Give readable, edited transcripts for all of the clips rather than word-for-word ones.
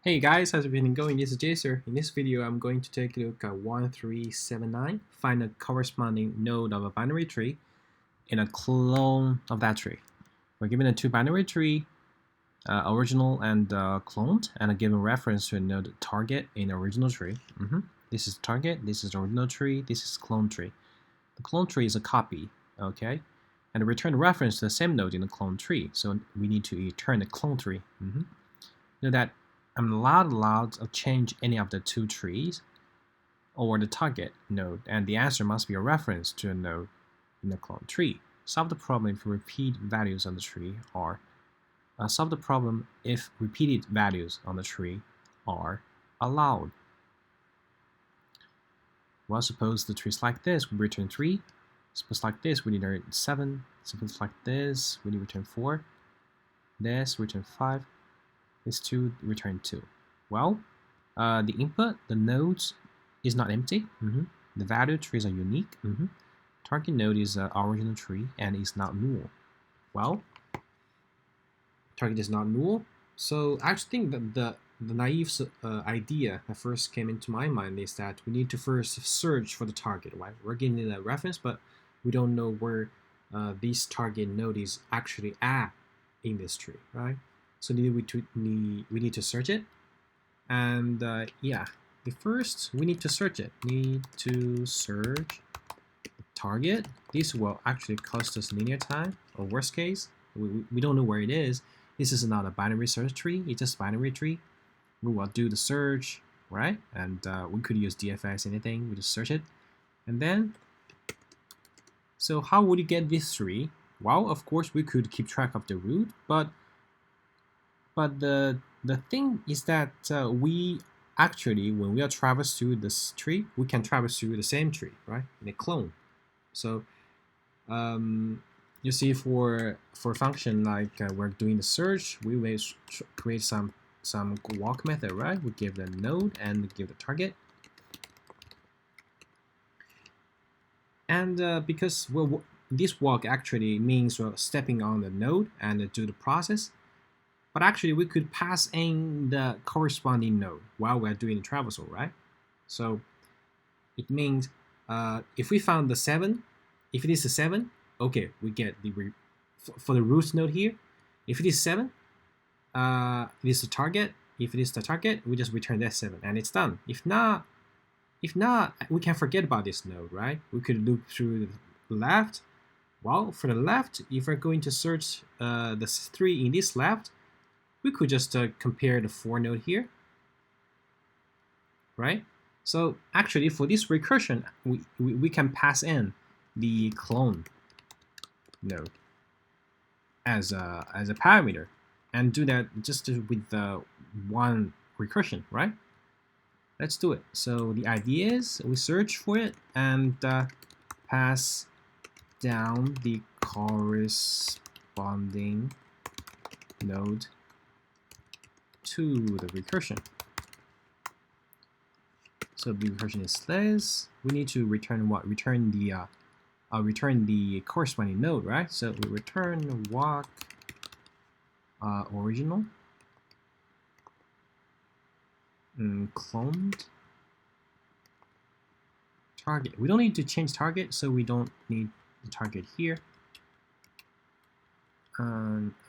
Hey guys, how's it been going? This is Jaser. In this video, I'm going to take a look at 1379, find a corresponding node of a binary tree and a clone of that tree. We're given a two binary tree, original and cloned, and a given reference to a node target in the original tree. This is target, this is the original tree, this is clone tree. The clone tree is a copy, okay? And return reference to the same node in the clone tree. So we need to return the clone tree. Know that I'm not allowed to change any of the two trees or the target node, and the answer must be a reference to a node in the clone tree. Solve the problem if repeat values on the tree are solve the problem if repeated values on the tree are allowed. Well, suppose the tree is like this, we return 3. Suppose like this, we return 7. Suppose like this, we return 4. This, return 5. This 2, return 2. Well, the input, the nodes, is not empty. The value trees are unique. Target node is an original tree and is not null. Well, target is not null. So I actually think that the naive idea that first came into my mind is that we need to first search for the target, right? We're getting a reference, but we don't know where this target node is actually at in this tree, right? So we need to search it, and yeah, first we need to search it. Need to search target. This will actually cost us linear time, or worst case, we don't know where it is. This is not a binary search tree, it's just binary tree. We will do the search, right? And we could use DFS, anything, we just search it. And then, so how would you get this tree? Well, of course, we could keep track of the root, but the thing is that we actually, when we are traverse through this tree, we can traverse through the same tree, right? In a clone. So you see, for a function like we're doing the search, we will create some walk method, right? We give the node and we give the target. And because this walk actually means we're stepping on the node and do the process. But actually, we could pass in the corresponding node while we're doing the traversal, right? So it means if we found the 7, if it is a 7, okay, we get the for the root node here. If it is 7, it is the target. If it is the target, we just return that 7, and it's done. If not, we can forget about this node, right? We could loop through the left. Well, for the left, if we're going to search the 3 in this left, we could just compare the 4 node here, right? So actually, for this recursion, we can pass in the clone node as a parameter, and do that just with the one recursion, right? Let's do it. So the idea is we search for it and pass down the corresponding node to the recursion. So the recursion is this. We need to return what? Return the corresponding node, right? So we return walk original cloned target. We don't need to change target, so we don't need the target here.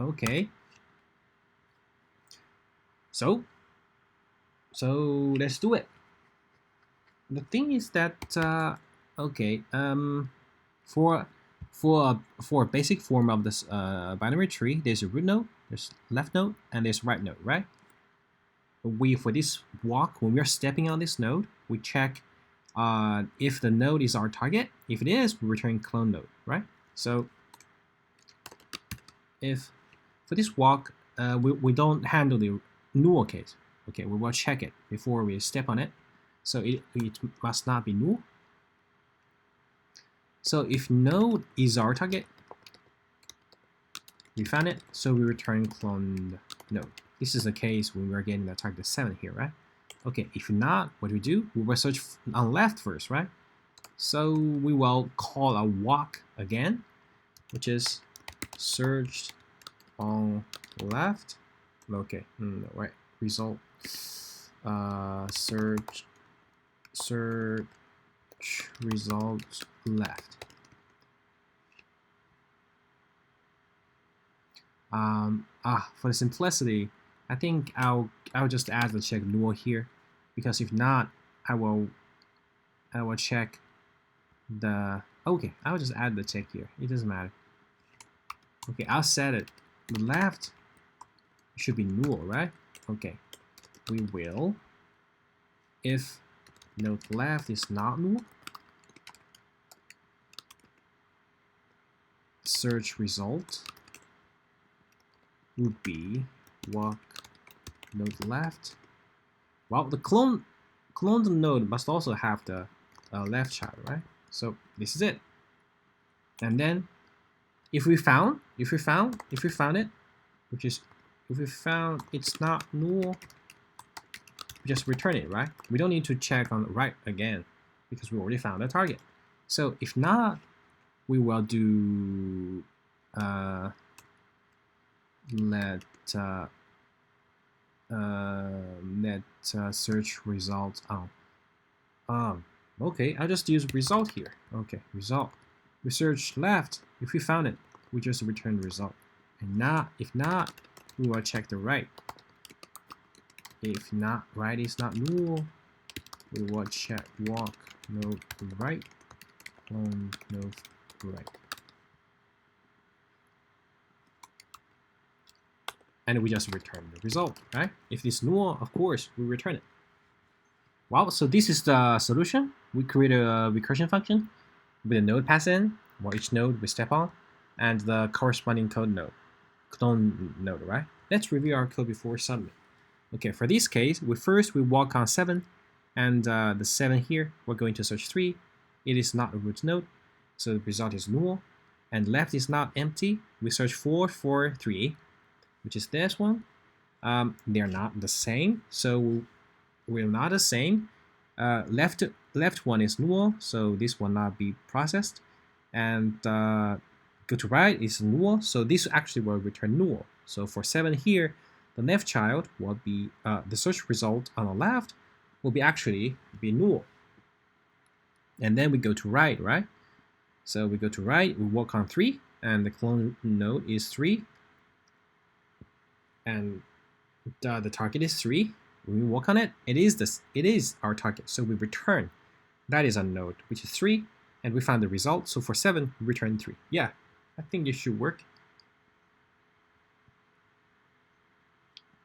Okay. So let's do it. The thing is that okay, for a basic form of this binary tree, there's a root node, there's left node, and there's right node, right? For this walk, when we're stepping on this node, we check if the node is our target. If it is, we return clone node, right? So if for this walk, we don't handle the null case. Okay, we will check it before we step on it. So it must not be null. So if node is our target, we found it, so we return cloned node. This is the case when we're getting the target 7 here, right? Okay, if not, what do? We will search on left first, right? So we will call a walk again, which is searched on left. Okay, right. result, search results left. For the simplicity, I think I'll just add the check null here, because if not, I will check the, okay, I'll just add the check here. It doesn't matter. Okay, I'll set it. The left should be null, right? Okay, we will. If node left is not null, search result would be walk node left. Well, the cloned node must also have the left child, right? So this is it. And then if we found it, which is if we found it's not null, we just return it, right? We don't need to check on the right again because we already found the target. So if not, we will do let search results on. Okay, I'll just use result here. Okay, result. We search left. If we found it, we just return the result. And not, if not, we will check the right. If not, right is not null, we will check walk node right, on node right. And we just return the result, right? If it's null, of course, we return it. Well, so this is the solution. We create a recursion function with a node pass in, for each node we step on, and the corresponding clone node, right? Let's review our code before submit. Okay, for this case, we walk on 7, and the 7 here, we're going to search 3. It is not a root node, so the result is null. And left is not empty. We search 4 for 3, which is this one. They're not the same, so we're not the same. Left one is null, so this will not be processed. And go to right is null, so this actually will return null. So for 7 here, the left child will be the search result on the left will be actually null. And then we go to right, right? So we go to right, we walk on 3, and the clone node is 3, and the target is 3. When we walk on it, it is our target. So we return that is a node, which is 3, and we found the result. So for 7, we return 3. Yeah, I think this should work.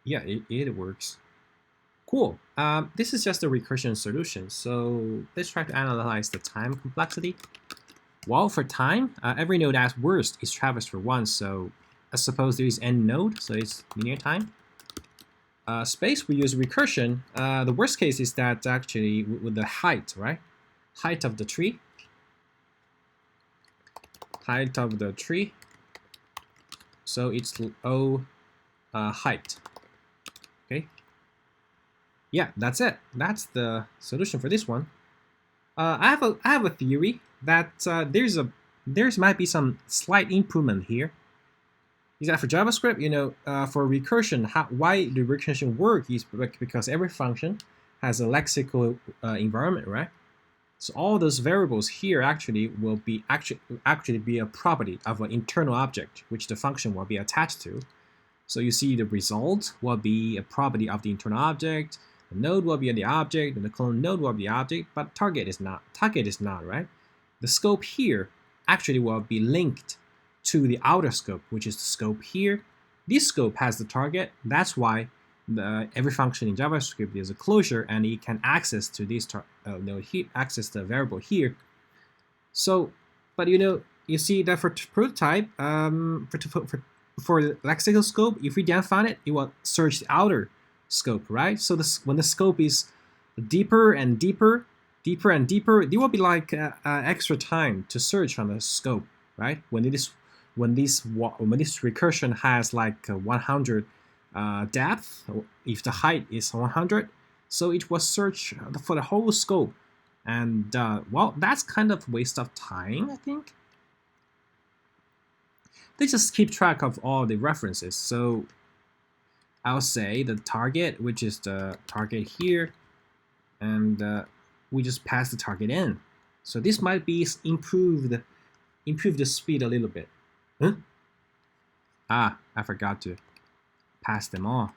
Yeah, it works. Cool. This is just a recursion solution. So let's try to analyze the time complexity. Well, for time, every node at worst is traversed for 1. So I suppose there is n node, so it's linear time. Space, we use recursion. The worst case is that actually with the height, right? Height of the tree. Height of the tree. So it's O height. Okay. Yeah, that's it. That's the solution for this one. I have a theory that there might be some slight improvement here. Is that for JavaScript, you know, for recursion, why the recursion work is because every function has a lexical environment, right? So all those variables here actually will be actually be a property of an internal object, which the function will be attached to. So you see the result will be a property of the internal object, the node will be the object, and the clone node will be the object, but target is not. Target is not, right? The scope here actually will be linked to the outer scope, which is the scope here. This scope has the target. That's why every function in JavaScript is a closure, and it can access to this node here, access the variable here. So, but you know, you see that for prototype, for the lexical scope, if we then find it, it will search the outer scope, right? So when the scope is deeper and deeper, there will be like extra time to search on the scope, right? When this recursion has like 100 depth, if the height is 100, so it will search for the whole scope, and well, that's kind of waste of time, I think. They just keep track of all the references, so I'll say the target, which is the target here, and we just pass the target in. So this might be improve the speed a little bit. Huh? Ah, I forgot to pass them on.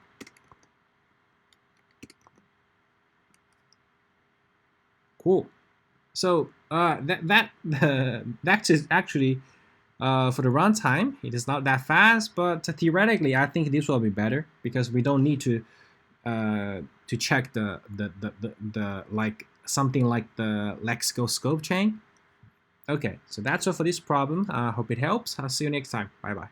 Cool. So that is actually for the runtime. It is not that fast, but theoretically, I think this will be better because we don't need to check the like something like the lexical scope chain. Okay, so that's all for this problem. I hope it helps. I'll see you next time. Bye bye.